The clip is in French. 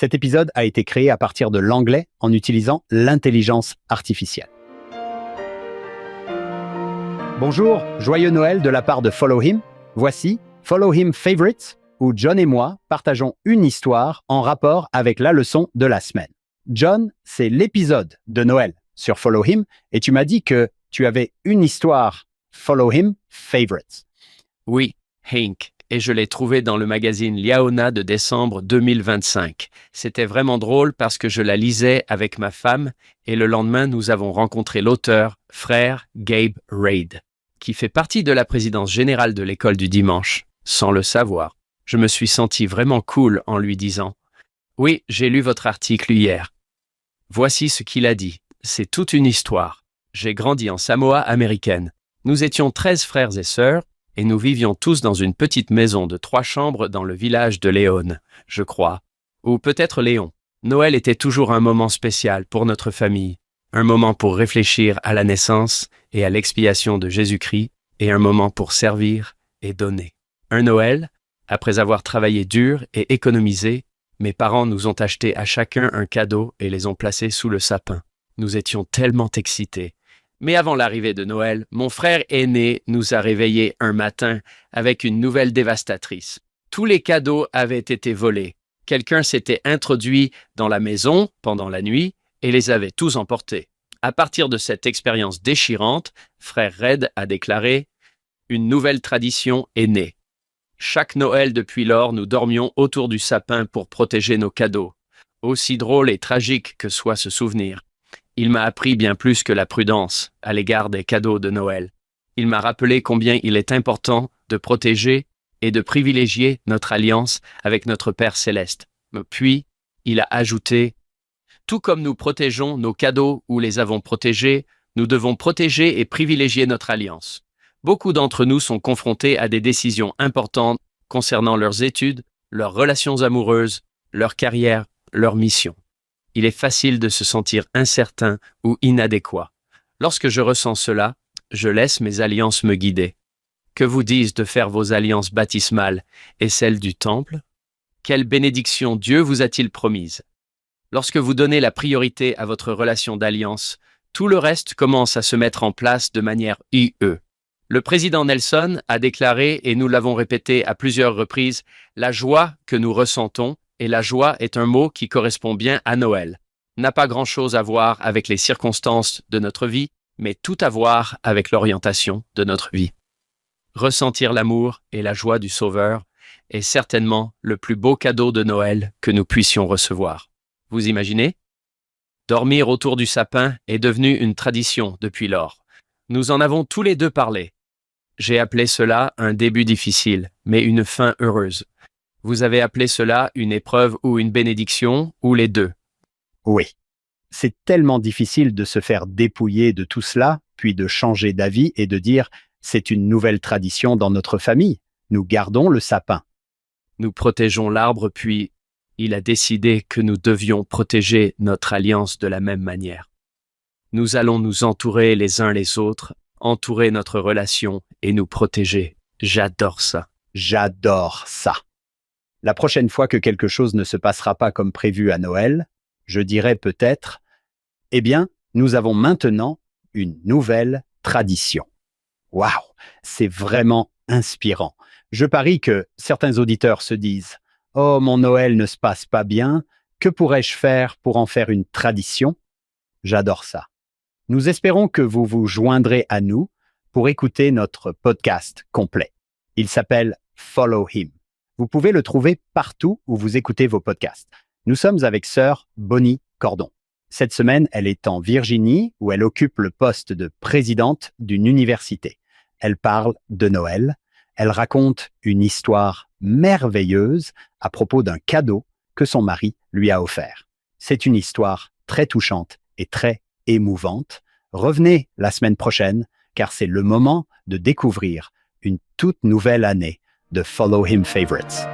Cet épisode a été créé à partir de l'anglais en utilisant l'intelligence artificielle. Bonjour, joyeux Noël de la part de Follow Him. Voici Follow Him Favorites, où John et moi partageons une histoire en rapport avec la leçon de la semaine. John, c'est l'épisode de Noël sur Follow Him et tu m'as dit que tu avais une histoire Follow Him Favorites. Oui, Hank, et je l'ai trouvé dans le magazine Liaona de décembre 2025. C'était vraiment drôle parce que je la lisais avec ma femme et le lendemain, nous avons rencontré l'auteur, frère Gabe Reid, qui fait partie de la présidence générale de l'école du dimanche, sans le savoir. Je me suis senti vraiment cool en lui disant « Oui, j'ai lu votre article hier. Voici ce qu'il a dit. C'est toute une histoire. J'ai grandi en Samoa américaine. Nous étions 13 frères et sœurs, et nous vivions tous dans une petite maison de 3 chambres dans le village de Léon, je crois. Ou peut-être Léon. Noël était toujours un moment spécial pour notre famille, un moment pour réfléchir à la naissance et à l'expiation de Jésus-Christ, et un moment pour servir et donner. Un Noël, après avoir travaillé dur et économisé, mes parents nous ont acheté à chacun un cadeau et les ont placés sous le sapin. Nous étions tellement excités. Mais avant l'arrivée de Noël, mon frère aîné nous a réveillés un matin avec une nouvelle dévastatrice. Tous les cadeaux avaient été volés. Quelqu'un s'était introduit dans la maison pendant la nuit et les avait tous emportés. À partir de cette expérience déchirante, frère Red a déclaré « Une nouvelle tradition est née. Chaque Noël depuis lors, nous dormions autour du sapin pour protéger nos cadeaux. Aussi drôle et tragique que soit ce souvenir. Il m'a appris bien plus que la prudence à l'égard des cadeaux de Noël. Il m'a rappelé combien il est important de protéger et de privilégier notre alliance avec notre Père Céleste. Puis, il a ajouté « Tout comme nous protégeons nos cadeaux ou les avons protégés, nous devons protéger et privilégier notre alliance. Beaucoup d'entre nous sont confrontés à des décisions importantes concernant leurs études, leurs relations amoureuses, leur carrière, leur mission. Il est facile de se sentir incertain ou inadéquat. Lorsque je ressens cela, je laisse mes alliances me guider. Que vous disent de faire vos alliances baptismales et celles du temple? Quelle bénédiction Dieu vous a-t-il promise? Lorsque vous donnez la priorité à votre relation d'alliance, tout le reste commence à se mettre en place de manière IE. Le président Nelson a déclaré, et nous l'avons répété à plusieurs reprises, la joie que nous ressentons, et la joie est un mot qui correspond bien à Noël, n'a pas grand-chose à voir avec les circonstances de notre vie, mais tout à voir avec l'orientation de notre vie. Ressentir l'amour et la joie du Sauveur est certainement le plus beau cadeau de Noël que nous puissions recevoir. Vous imaginez? Dormir autour du sapin est devenu une tradition depuis lors. Nous en avons tous les deux parlé. J'ai appelé cela un début difficile, mais une fin heureuse. Vous avez appelé cela une épreuve ou une bénédiction, ou les deux? Oui, c'est tellement difficile de se faire dépouiller de tout cela, puis de changer d'avis et de dire « c'est une nouvelle tradition dans notre famille, nous gardons le sapin ». Nous protégeons l'arbre, puis il a décidé que nous devions protéger notre alliance de la même manière. Nous allons nous entourer les uns les autres, entourer notre relation et nous protéger. J'adore ça. J'adore ça. La prochaine fois que quelque chose ne se passera pas comme prévu à Noël, je dirais peut-être « Eh bien, nous avons maintenant une nouvelle tradition. » Waouh, c'est vraiment inspirant. Je parie que certains auditeurs se disent « Oh, mon Noël ne se passe pas bien, que pourrais-je faire pour en faire une tradition ?» J'adore ça. Nous espérons que vous vous joindrez à nous pour écouter notre podcast complet. Il s'appelle Follow Him. Vous pouvez le trouver partout où vous écoutez vos podcasts. Nous sommes avec sœur Bonnie Cordon. Cette semaine, elle est en Virginie où elle occupe le poste de présidente d'une université. Elle parle de Noël. Elle raconte une histoire merveilleuse à propos d'un cadeau que son mari lui a offert. C'est une histoire très touchante et très émouvante. Revenez la semaine prochaine car c'est le moment de découvrir une toute nouvelle année de Follow Him Favorites.